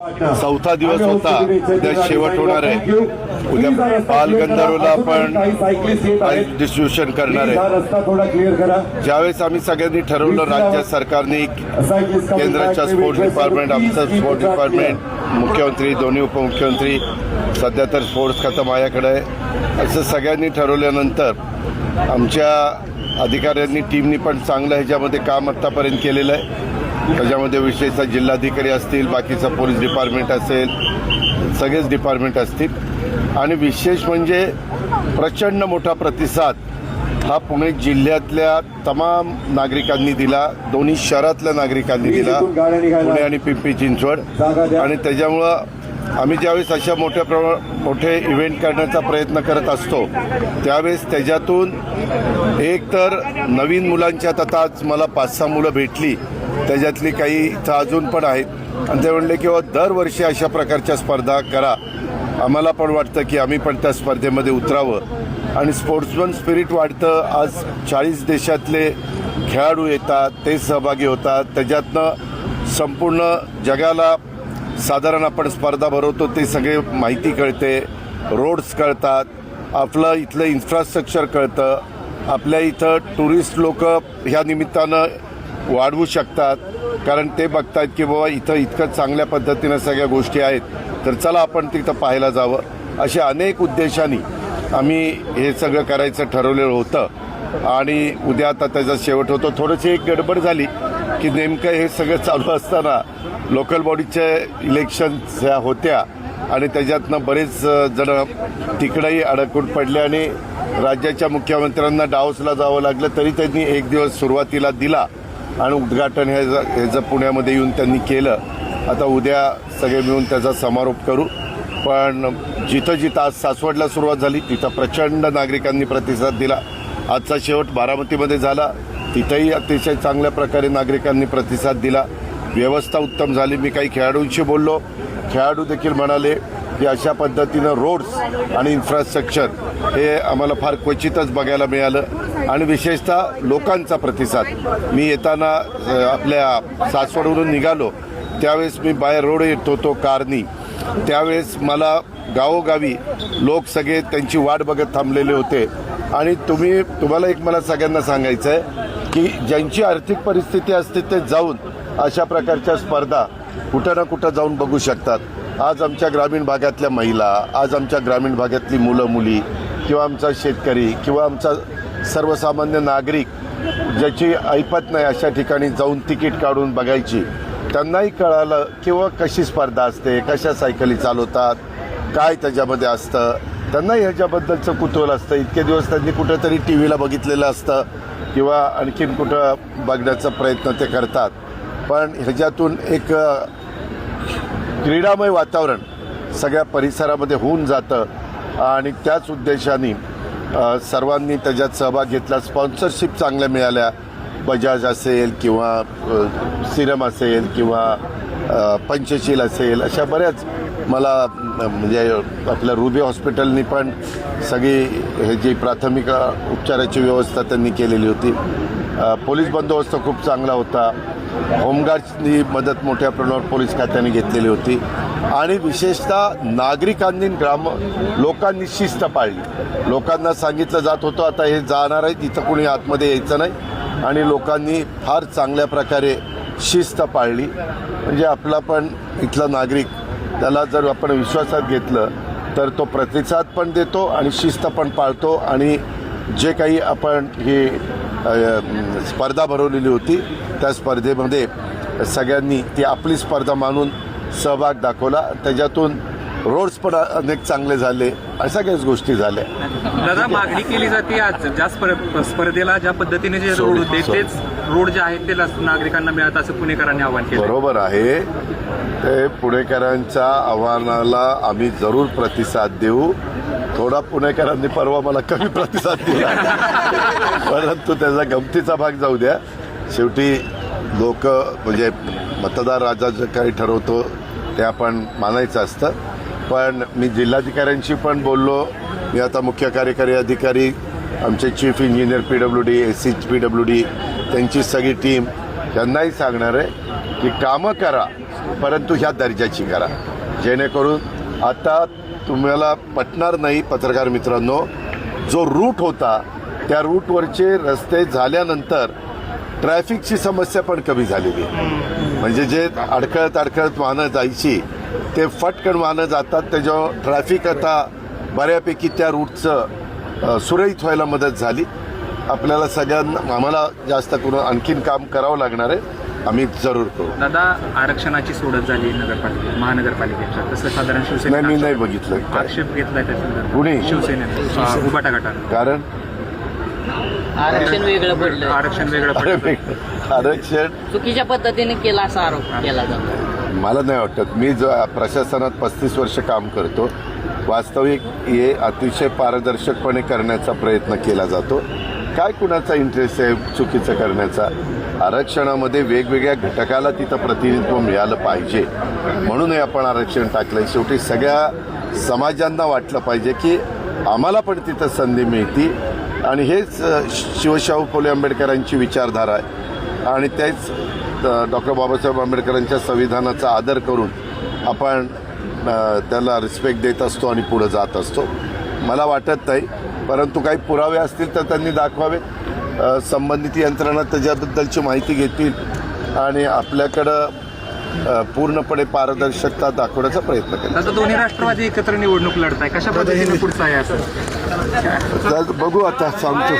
चौथा दिवस होता, उद्या शेवट होणार आहे। उद्या बालगंधर्वला आपण डिस्ट्रीब्युशन करणार आहे। ज्यावेळेस आम्ही सगळ्यांनी ठरवलं, राज्य सरकारने, केंद्राच्या स्पोर्ट्स डिपार्टमेंट, आमचं स्पोर्ट्स डिपार्टमेंट, मुख्यमंत्री, दोन्ही उपमुख्यमंत्री, सध्या तर स्पोर्ट्स खातं माझ्याकडे आहे, असं सगळ्यांनी ठरवल्यानंतर आमच्या अधिकाऱ्यांनी, टीमनी पण चांगलं ह्याच्यामध्ये काम आत्तापर्यंत केलेलं आहे। त्याच्यामध्ये विशेषतः जिल्हाधिकारी असतील, बाकीचं पोलीस डिपार्टमेंट असेल, सगळेच डिपार्टमेंट असतील। आणि विशेष म्हणजे प्रचंड मोठा प्रतिसाद हा पुणे जिल्ह्यातल्या तमाम नागरिकांनी दिला, दोन्ही शहरातल्या नागरिकांनी दिला, पुणे आणि पिंपरी चिंचवड। आणि त्याच्यामुळं आम्ही ज्यावेळेस अशा मोठे इव्हेंट करण्याचा प्रयत्न करत असतो, त्यावेळेस त्याच्यातून एक तर नवीन मुलांच्यात, आता आज मला 5-6 मुलं भेटली, त्याच्यातली काही इथं अजून पण आहेत, आणि ते म्हणले की दरवर्षी अशा प्रकारच्या स्पर्धा करा। आम्हाला पण वाटतं की आम्ही पण त्या स्पर्धेमध्ये उतरावं आणि स्पोर्ट्समन स्पिरिट वाढतं। आज 40 देशातले खेळाडू येतात, ते सहभागी होतात, त्याच्यातनं संपूर्ण जगाला साधारण आपण स्पर्धा भरवतो ते सगळे माहिती कळते, रोड्स कळतात, आपलं इथलं इन्फ्रास्ट्रक्चर कळतं, आपल्या इथं टुरिस्ट लोक ह्या निमित्तानं वाढवू शकतात, कारण ते बघतायत की बाबा इथं इतकं चांगल्या पद्धतीनं सगळ्या गोष्टी आहेत, तर चला आपण तिथं पाहायला जावं। अशा अनेक उद्देशांनी आम्ही हे सगळं करायचं ठरवलेलं होतं। आणि उद्या आता त्याचा शेवट होतो। थोडीशी एक गडबड झाली की नेमकं हे सगळं चालू असताना लोकल बॉडीच्या इलेक्शन्स ह्या होत्या आणि त्याच्यातनं बरेच जण तिकडेही अडकून पडले आणि राज्याच्या मुख्यमंत्र्यांना डावसला जावं लागलं, तरी त्यांनी एक दिवस सुरुवातीला दिला आणि उद्घाटन ह्याचं पुण्यामध्ये येऊन त्यांनी केलं। आता उद्या सगळे मिळून त्याचा समारोप करू। पण जिथं जिथं आज सासवडला सुरुवात झाली तिथं प्रचंड नागरिकांनी प्रतिसाद दिला। आजचा शेवट बारामतीमध्ये झाला, तिथंही अतिशय चांगल्या प्रकारे नागरिकांनी प्रतिसाद दिला, व्यवस्था उत्तम झाली। मी काही खेळाडूंशी बोललो, खेळाडू देखील म्हणाले की अशा पद्धतीनं रोड्स आणि इन्फ्रास्ट्रक्चर हे आम्हाला फार क्वचितच बघायला मिळालं। आणि विशेषतः लोकांचा प्रतिसाद, मी येताना आपल्या सासवडवरून निघालो त्यावेळेस मी बाय रोड येत होतो कारनी, त्यावेळेस मला गावोगावी लोक सगळे त्यांची वाट बघत थांबलेले होते। आणि तुम्हाला एक मला सगळ्यांना सांगायचं आहे की ज्यांची आर्थिक परिस्थिती असते ते जाऊन अशा प्रकारच्या स्पर्धा कुठं ना कुठं जाऊन बघू शकतात। आज आमच्या ग्रामीण भागातल्या महिला, आज आमच्या ग्रामीण भागातली मुलं मुली, किंवा आमचा शेतकरी, किंवा आमचा सर्वसामान्य नागरिक ज्याची ऐपत नाही अशा ठिकाणी जाऊन तिकीट काढून बघायची, त्यांनाही कळालं किंवा कशी स्पर्धा असते, कशा सायकली चालवतात, काय त्याच्यामध्ये असतं, त्यांनाही ह्याच्याबद्दलचं कुतूहल असतं। इतके दिवस त्यांनी कुठंतरी टी व्हीला बघितलेलं असतं किंवा आणखीन कुठं बघण्याचा प्रयत्न ते करतात, पण ह्याच्यातून एक क्रीडामय वातावरण सगळ्या परिसरामध्ये होऊन जातं। आणि त्याच उद्देशाने सर्वांनी त्याच्यात सहभाग घेतला। स्पॉन्सरशिप चांगल्या मिळाल्या, बजाज असेल किंवा सिरम असेल किंवा पंचशील असेल, अशा बऱ्याच मला म्हणजे आपल्या रुबी हॉस्पिटलनी पण सगळी हे जी प्राथमिक उपचाराची व्यवस्था त्यांनी केलेली होती। पोलीस बंदोबस्त खूप चांगला होता, होमगार्ड्सनी मदत मोठ्या प्रमाणावर पोलीस खात्याने घेतलेली होती। आणि विशेषतः नागरिकांनी, लोकांनी शिस्त पाळली। लोकांना सांगितलं जात होतं आता हे जाणार आहे, तिथं कोणी आतमध्ये यायचं नाही, आणि लोकांनी फार चांगल्या प्रकारे शिस्त पाळली। म्हणजे आपला पण इथला नागरिक, त्याला जर आपण विश्वासात घेतलं तर तो प्रतिसाद पण देतो आणि शिस्त पण पाळतो। आणि जे काही आपण ही स्पर्धा भरवलेली होती त्या स्पर्धेमध्ये सगळ्यांनी ती आपली स्पर्धा मानून सहभाग दाखवला। त्याच्यातून रोड्स पण अनेक चांगले झाले, अशा काहीच गोष्टी झाल्या। दादा, मागणी केली जाते आज ज्या स्पर्धेला ज्या पद्धतीने जे रोड होते तेच रोड जे आहेत ते नागरिकांना मिळत, असं पुणेकरांनी आव्हान केलं। बरोबर आहे, ते पुणेकरांच्या आव्हानाला आम्ही जरूर प्रतिसाद देऊ। थोडा पुणेकरांनी परवा मला कमी प्रतिसाद दिला, परंतु त्याचा गमतीचा भाग जाऊ द्या। शेवटी लोक म्हणजे मतदार राजा जे काही ठरवतो ते आपण मानायचं असतं। पण मी जिल्हाधिकाऱ्यांशी पण बोललो, मी आता मुख्य कार्यकारी अधिकारी, आमचे chief engineer PWD, SC PWD, त्यांची सगळी टीम, त्यांनाही सांगणार आहे की कामं करा, परंतु ह्या दर्जाची करा, जेणेकरून आता तुम्हाला पटणार नाही पत्रकार मित्रांनो, जो रूट होता त्या रूटवरचे रस्ते झाल्यानंतर ट्रॅफिकची समस्या पण कमी झालेली आहे. म्हणजे जे अडखळत वाहनं जायची ते फटकन वाहनं जातात, त्याच्यावर ट्रॅफिक आता बऱ्यापैकी त्या रूटचं सुरळीत व्हायला मदत झाली. आपल्याला सगळ्यांना आम्हाला जास्त करून आणखीन काम करावं लागणार आहे, आम्ही जरूर करू. दादा, आरक्षणाची सोडत झाली महानगरपालिकेच्या, तसं साधारण शिवसेना मी नाही बघितलं. आक्षेप घेतलाय त्या कुणी? शिवसेनेने उभाटा गटानं. कारण आरक्षण वेगळं पडलं, आरक्षण चुकीच्या पद्धतीने केला असा आरोप केला जातो. मला नाही वाटत. मी जो प्रशासनात 35 वर्ष काम करतो, वास्तविक हे अतिशय पारदर्शकपणे करण्याचा प्रयत्न केला जातो. काय कुणाचा इंटरेस्ट आहे चुकीचं करण्याचा? आरक्षणामध्ये वेगवेगळ्या घटकाला तिथं प्रतिनिधित्व मिळालं पाहिजे, म्हणून हे आपण आरक्षण टाकलंय. शेवटी सगळ्या समाजांना वाटलं पाहिजे की आम्हाला पण तिथं संधी मिळती, आणि हेच शिवशाहू फुले आंबेडकरांची विचारधारा आहे. आणि तेच डॉक्टर बाबासाहेब आंबेडकरांच्या संविधानाचा आदर करून आपण त्याला रिस्पेक्ट देत असतो आणि पुढे जात असतो. मला वाटत नाही, परंतु काही पुरावे असतील तर त्यांनी दाखवावे. संबंधित यंत्रणा त्याच्याबद्दलची माहिती घेतील आणि आपल्याकडं पूर्णपणे पारदर्शकता दाखवण्याचा प्रयत्न केला. आता दोन्ही राष्ट्रवादी एकत्र निवडणूक लढताय, कशा पद्धतीने पुढचं आहे असं बघू, आता सांगतो.